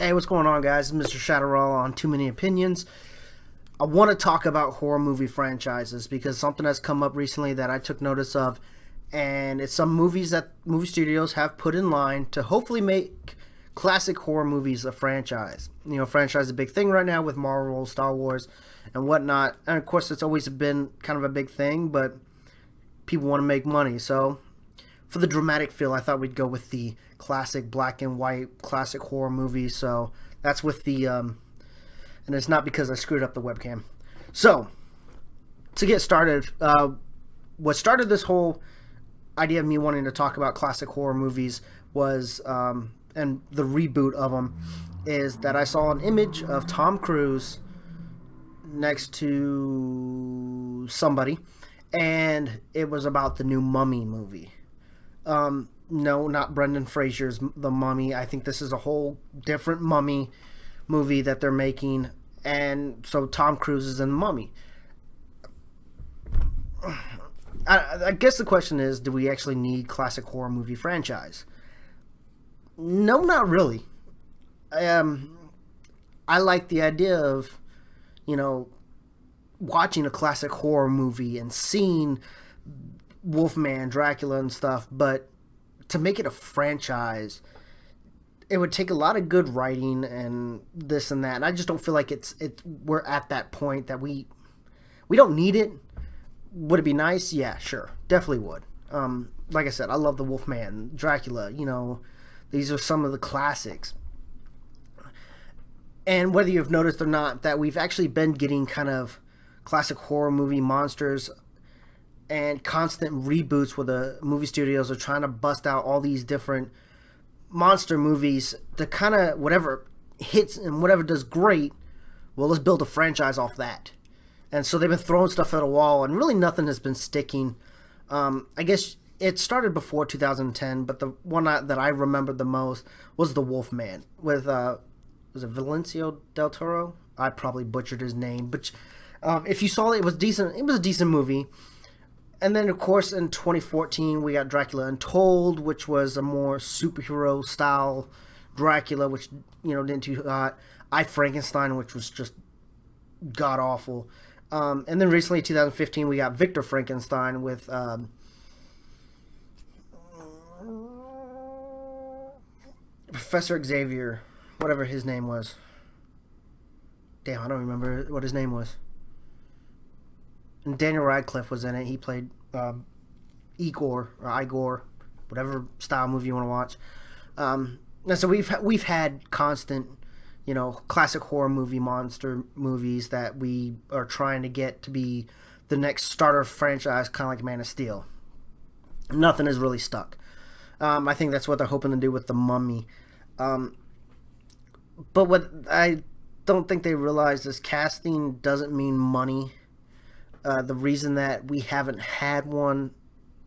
Hey, what's going on, guys? It's Mr. Shatterall on Too Many Opinions. I want to talk about horror movie franchises because something has come up recently that I took notice of, and it's some movies that movie studios have put in line to hopefully make classic horror movies a franchise. You know, franchise is a big thing right now with Marvel, Star Wars, and whatnot. And of course, it's always been kind of a big thing, but people want to make money, so for the dramatic feel, I thought we'd go with the classic black and white classic horror movie. So that's with the and it's not because I screwed up the webcam. So to get started, what started this whole idea of me wanting to talk about classic horror movies was and the reboot of them is that I saw an image of Tom Cruise next to somebody, and it was about the new Mummy movie. No, not Brendan Fraser's The Mummy. I think this is a whole different Mummy movie that they're making, and so Tom Cruise is in The Mummy. I guess the question is, do we actually need classic horror movie franchise? No, not really. I like the idea of, watching a classic horror movie and seeing Wolfman, Dracula, and stuff, but to make it a franchise, it would take a lot of good writing and this and that. And I just don't feel like we're at that point that we don't need it. Would it be nice? Yeah, sure, definitely would. Like I said, I love the Wolfman, Dracula. These are some of the classics. And whether you've noticed or not, that we've actually been getting kind of classic horror movie monsters and constant reboots where the movie studios are trying to bust out all these different monster movies to kind of whatever hits and whatever does great, well, let's build a franchise off that. And so they've been throwing stuff at a wall, and really nothing has been sticking. I guess it started before 2010, but the one that I remember the most was The Wolfman with, was it Valencia del Toro? I probably butchered his name, but if you saw it, it was decent. It was a decent movie. And then, of course, in 2014, we got Dracula Untold, which was a more superhero-style Dracula, which, didn't too hot. I, Frankenstein, which was just god-awful. And then recently, 2015, we got Victor Frankenstein with Professor Xavier, whatever his name was. Damn, I don't remember what his name was. And Daniel Radcliffe was in it. He played Igor, whatever style movie you want to watch. And so we've had constant, classic horror movie monster movies that we are trying to get to be the next starter franchise, kind of like Man of Steel. Nothing has really stuck. I think that's what they're hoping to do with The Mummy. But what I don't think they realize is casting doesn't mean money. The reason that we haven't had one,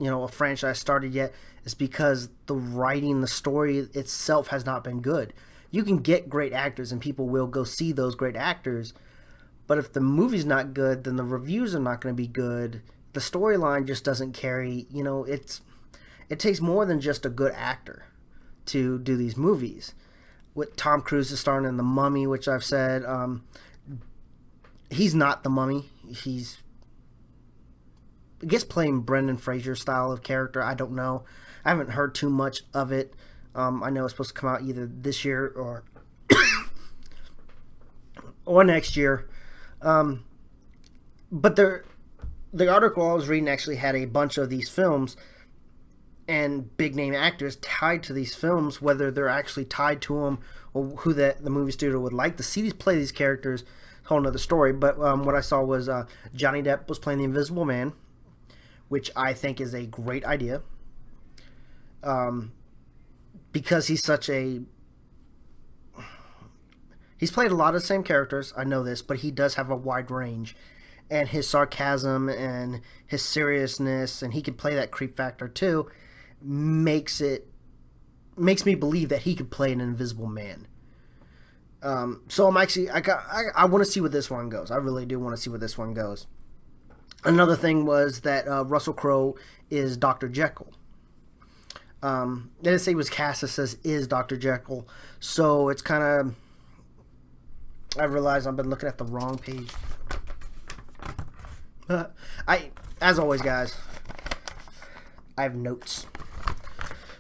a franchise started yet, is because the writing, the story itself has not been good. You can get great actors and people will go see those great actors, but if the movie's not good, then the reviews are not going to be good. The storyline just doesn't carry. It takes more than just a good actor to do these movies. With Tom Cruise is starring in The Mummy, which I've said, he's not the Mummy. He's, I guess, playing Brendan Fraser style of character. I don't know. I haven't heard too much of it. I know it's supposed to come out either this year or or next year. But the article I was reading actually had a bunch of these films and big name actors tied to these films, whether they're actually tied to them or who the movie studio would like to see play these characters. Whole another story. But what I saw was Johnny Depp was playing the Invisible Man, which I think is a great idea. Because he's played a lot of the same characters, I know this, but he does have a wide range. And his sarcasm and his seriousness, and he could play that creep factor too, makes me believe that he could play an Invisible Man. So I'm actually, I want to see where this one goes. I really do want to see where this one goes. Another thing was that Russell Crowe is Dr. Jekyll. They didn't say he was cast, it says is Dr. Jekyll. So it's kind of, I realize I've been looking at the wrong page. As always, guys, I have notes.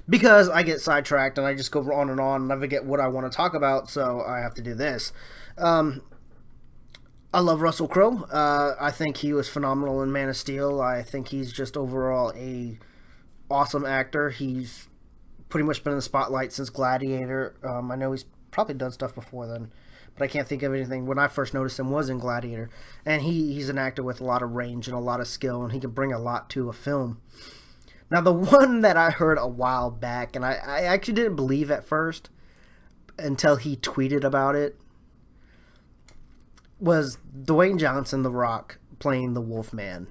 Because I get sidetracked and I just go on and I forget what I want to talk about, so I have to do this. I love Russell Crowe. I think he was phenomenal in Man of Steel. I think he's just overall a awesome actor. He's pretty much been in the spotlight since Gladiator. I know he's probably done stuff before then, but I can't think of anything. When I first noticed him was in Gladiator. And he's an actor with a lot of range and a lot of skill, and he can bring a lot to a film. Now, the one that I heard a while back, and I actually didn't believe at first until he tweeted about it, was Dwayne Johnson, The Rock, playing the Wolfman.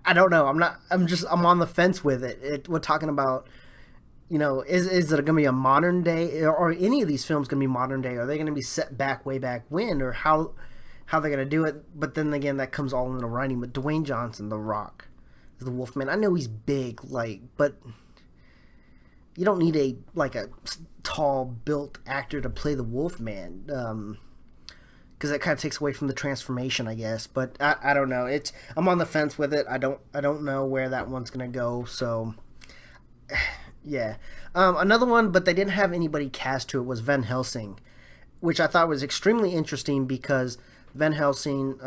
I don't know. I'm on the fence with it. We're talking about, is it going to be a modern day, or any of these films going to be modern day? Are they going to be set back way back when, or how they're going to do it? But then again, that comes all in the writing. But Dwayne Johnson, The Rock, the Wolfman. I know he's big, but you don't need a tall built actor to play the Wolfman, because that kind of takes away from the transformation, I guess. But I don't know. I'm on the fence with it. I don't know where that one's gonna go. So yeah, another one, but they didn't have anybody cast to it, was Van Helsing, which I thought was extremely interesting because Van Helsing,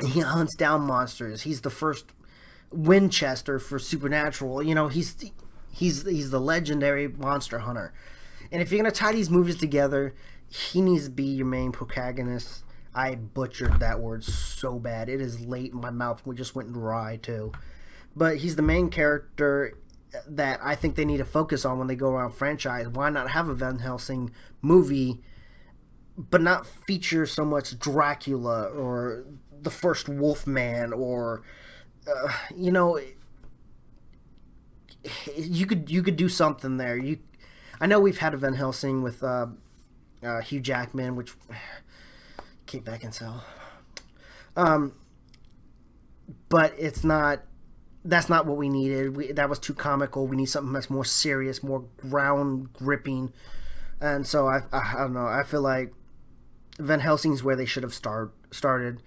he hunts down monsters. He's the first Winchester for Supernatural. He's the legendary monster hunter. And if you're going to tie these movies together, he needs to be your main protagonist. I butchered that word so bad. It is late in my mouth. We just went dry, too. But he's the main character that I think they need to focus on when they go around franchise. Why not have a Van Helsing movie, but not feature so much Dracula or the first Wolfman or, you could do something there. I know we've had a Van Helsing with Hugh Jackman, which Kate Beckinsale. But it's not. That's not what we needed. That was too comical. We need something that's more serious, more ground gripping. And so I don't know. I feel like Van Helsing's where they should have started.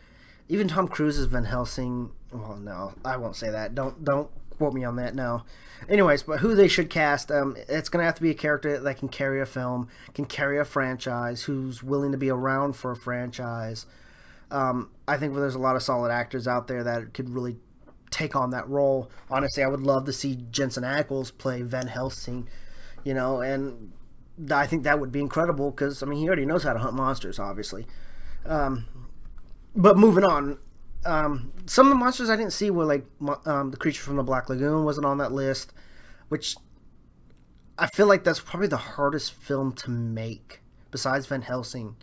Even Tom Cruise's Van Helsing. Well, no, I won't say that. Don't quote me on that. No. Anyways, but who they should cast, it's going to have to be a character that can carry a film, can carry a franchise, who's willing to be around for a franchise. I think there's a lot of solid actors out there that could really take on that role. Honestly, I would love to see Jensen Ackles play Van Helsing, and I think that would be incredible because, he already knows how to hunt monsters, obviously. But moving on, some of the monsters I didn't see were the Creature from the Black Lagoon wasn't on that list, which I feel like that's probably the hardest film to make besides Van Helsing,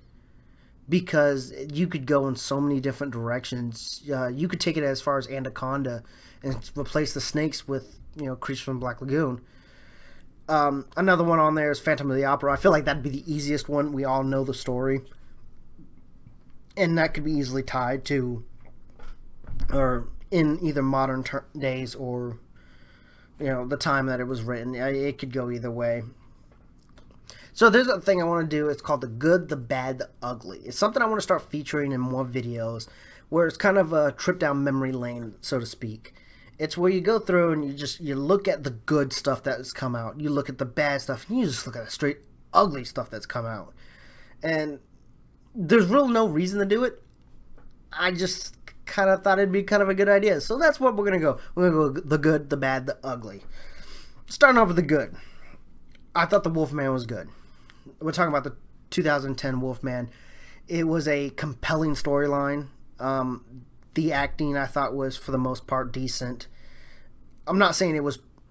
because you could go in so many different directions. You could take it as far as Anaconda and replace the snakes with Creature from the Black Lagoon. Another one on there is Phantom of the Opera. I feel like that'd be the easiest one. We all know the story, and that could be easily tied to, or in either modern days or the time that it was written. It could go either way. So there's a thing I want to do. It's called The Good, the Bad, the Ugly. It's something I want to start featuring in more videos, where it's kind of a trip down memory lane, so to speak. It's where you go through and you look at the good stuff that has come out. You look at the bad stuff, and you just look at the straight ugly stuff that's come out. And there's really no reason to do it. I just kind of thought it'd be kind of a good idea. So that's what we're going to go. We're going to go the good, the bad, the ugly. Starting off with the good. I thought the Wolfman was good. We're talking about the 2010 Wolfman. It was a compelling storyline. The acting I thought was for the most part decent. I'm not saying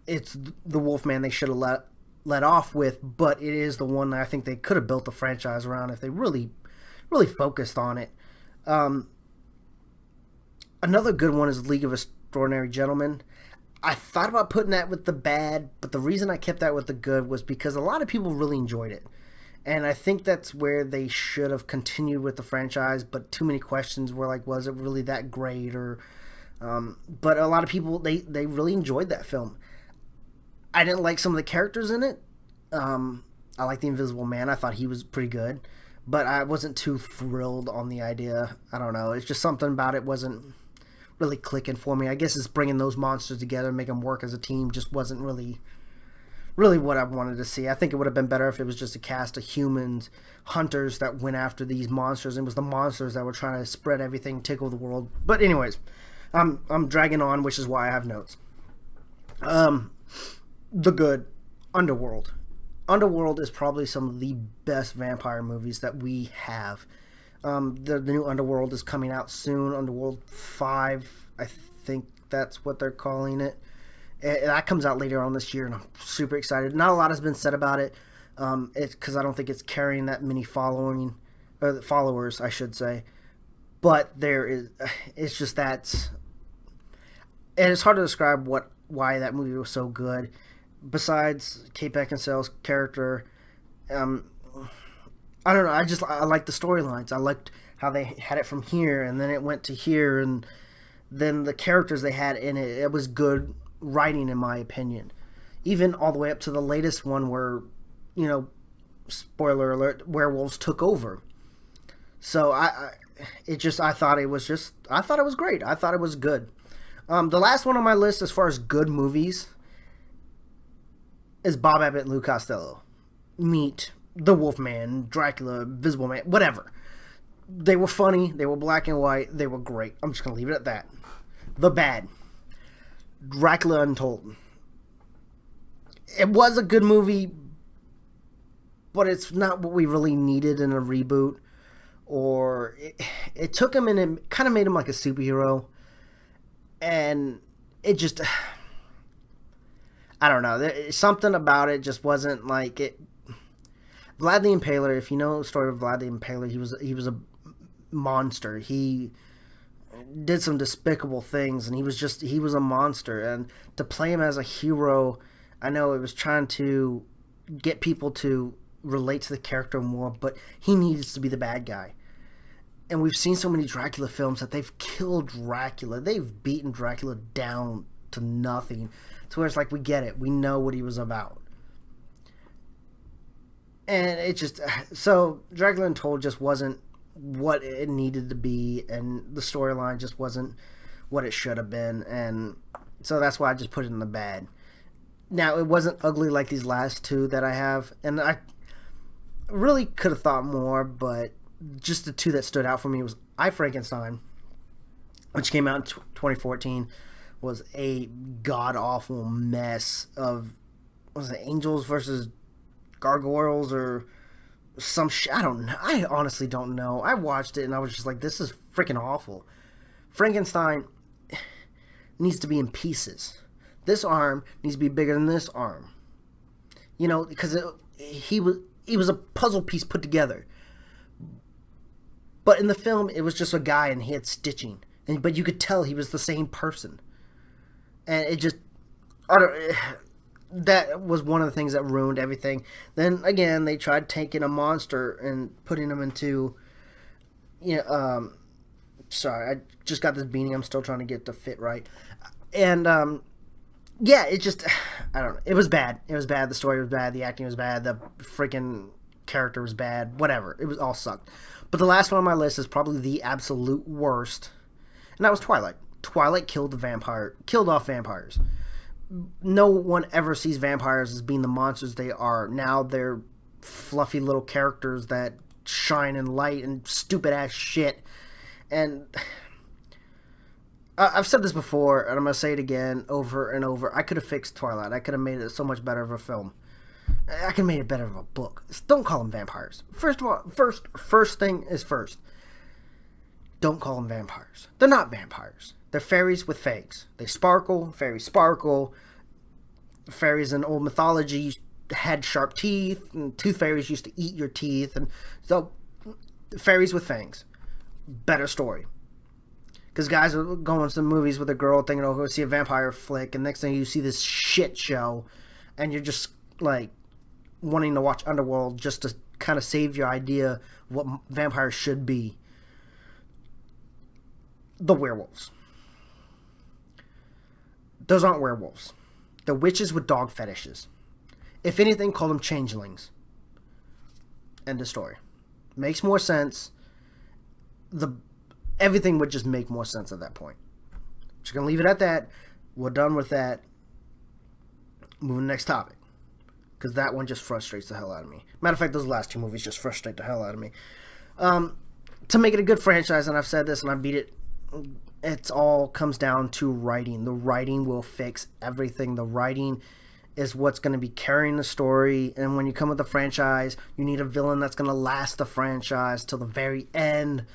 it's the Wolfman they should have let off with, but it is the one that I think they could have built a franchise around if they really focused on it. Another good one is League of Extraordinary Gentlemen. I thought about putting that with the bad, but the reason I kept that with the good was because a lot of people really enjoyed it. And I think that's where they should have continued with the franchise, but too many questions were like, was it really that great? Or, but a lot of people, they really enjoyed that film. I didn't like some of the characters in it, I like the Invisible Man. I thought he was pretty good, but I wasn't too thrilled on the idea. I don't know. It's just something about it wasn't really clicking for me. I guess it's bringing those monsters together and make them work as a team just wasn't really what I wanted to see. I think it would have been better if it was just a cast of humans, hunters that went after these monsters, and it was the monsters that were trying to spread everything, take over the world. But anyways, I'm dragging on, which is why I have notes. The good Underworld. Underworld is probably some of the best vampire movies that we have. The new Underworld is coming out soon. Underworld 5, I think that's what they're calling it. That comes out later on this year, and I'm super excited. Not a lot has been said about it. It's because I don't think it's carrying that many followers, I should say. But it's just that, and it's hard to describe why that movie was so good. Besides Kate Beckinsale's character, I don't know. I liked the storylines. I liked how they had it from here, and then it went to here, and then the characters they had in it. It was good writing, in my opinion. Even all the way up to the latest one, where, spoiler alert, werewolves took over. So I thought it was great. I thought it was good. The last one on my list, as far as good movies, is Bob Abbott and Lou Costello. Meet the Wolfman, Dracula, Invisible Man, whatever. They were funny. They were black and white. They were great. I'm just going to leave it at that. The bad. Dracula Untold. It was a good movie, but it's not what we really needed in a reboot. Or it took him and it kind of made him like a superhero. And it just, I don't know. Something about it just wasn't like it. Vlad the Impaler, if you know the story of Vlad the Impaler, he was a monster. He did some despicable things, and he was a monster. And to play him as a hero, I know it was trying to get people to relate to the character more, but he needs to be the bad guy. And we've seen so many Dracula films that they've killed Dracula. They've beaten Dracula down to nothing. To where it's like, we get it. We know what he was about. And it just... So, Dracula Untold just wasn't what it needed to be. And the storyline just wasn't what it should have been. And so that's why I just put it in the bad. Now, it wasn't ugly like these last two that I have. And I really could have thought more, but just the two that stood out for me was I, Frankenstein, which came out in 2014, was a god-awful mess of, was it angels versus gargoyles or some shit? I don't know. I honestly don't know. I watched it and I was just like, this is freaking awful. Frankenstein needs to be in pieces. This arm needs to be bigger than this arm. Because he was a puzzle piece put together. But in the film, it was just a guy and he had stitching. But you could tell he was the same person. And it just... that was one of the things that ruined everything. Then, again, they tried taking a monster and putting him into... sorry, I just got this beanie. I'm still trying to get the fit right. And, yeah, it just... I don't know. It was bad. It was bad. The story was bad. The acting was bad. The freaking character was bad. Whatever. It was all sucked. But the last one on my list is probably the absolute worst, and that was Twilight. Twilight killed off vampires. No one ever sees vampires as being the monsters they are. Now they're fluffy little characters that shine in light and stupid ass shit. And I've said this before, and I'm going to say it again over and over. I could have fixed Twilight. I could have made it so much better of a film. I can make it better of a book. Don't call them vampires. First of all, first thing is first. Don't call them vampires. They're not vampires. They're fairies with fangs. They sparkle. Fairies sparkle. Fairies in old mythology had sharp teeth, and tooth fairies used to eat your teeth, and so fairies with fangs. Better story. Because guys are going to the movies with a girl thinking, oh, go see a vampire flick, and next thing you see this shit show, and you're just like wanting to watch Underworld just to kind of save your idea of what vampires should be. The werewolves. Those aren't werewolves. They're witches with dog fetishes. If anything, call them changelings. End of story. Makes more sense. Everything would just make more sense at that point. Just gonna leave it at that. We're done with that. Moving to the next topic. Because that one just frustrates the hell out of me. Matter of fact, those last two movies just frustrate the hell out of me. To make it a good franchise, and I've said this and I beat it, it all comes down to writing. The writing will fix everything. The writing is what's going to be carrying the story. And when you come with a franchise, you need a villain that's going to last the franchise till the very end.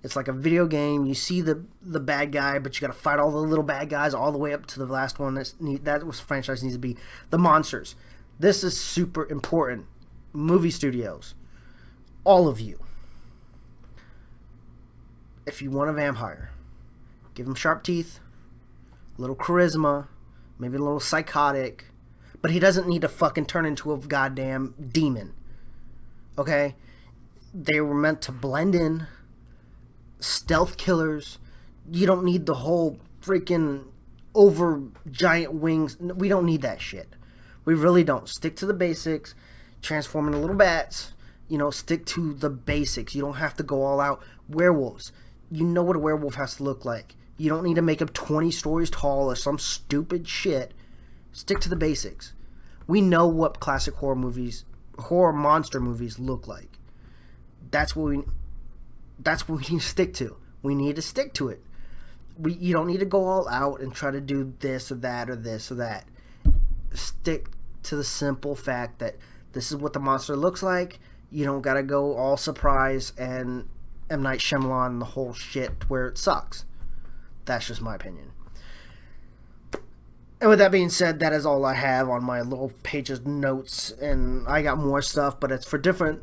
It's like a video game. You see the bad guy, but you got to fight all the little bad guys all the way up to the last one. That was franchise needs to be the monsters. This is super important. Movie studios, all of you, if you want a vampire, give him sharp teeth, a little charisma, maybe a little psychotic, but he doesn't need to fucking turn into a goddamn demon. Okay? They were meant to blend in. Stealth killers. You don't need the whole freaking over giant wings. We don't need that shit. We really don't. Stick to the basics. Transform into little bats. Stick to the basics. You don't have to go all out. Werewolves. You know what a werewolf has to look like. You don't need to make them 20 stories tall or some stupid shit. Stick to the basics. We know what classic horror monster movies look like. That's what we need to stick to. We need to stick to it. You don't need to go all out and try to do this or that or this or that. Stick to the simple fact that this is what the monster looks like. You don't gotta go all surprise and M. Night Shyamalan and the whole shit where it sucks. That's just my opinion. And with that being said, that is all I have on my little pages notes, and I got more stuff, but it's for different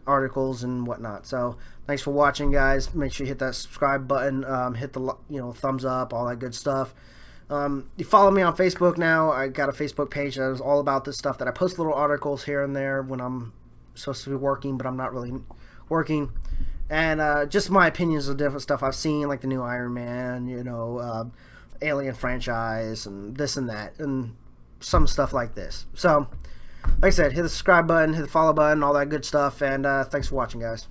articles and whatnot. So thanks for watching, guys. Make sure you hit that subscribe button, hit the thumbs up, all that good stuff. You follow me on Facebook now. I got a Facebook page that is all about this stuff, that I post little articles here and there when I'm supposed to be working, but I'm not really working. And just my opinions of different stuff I've seen, like the new Iron Man, Alien franchise, and this and that, and some stuff like this. So, like I said, hit the subscribe button, hit the follow button, all that good stuff, and thanks for watching, guys.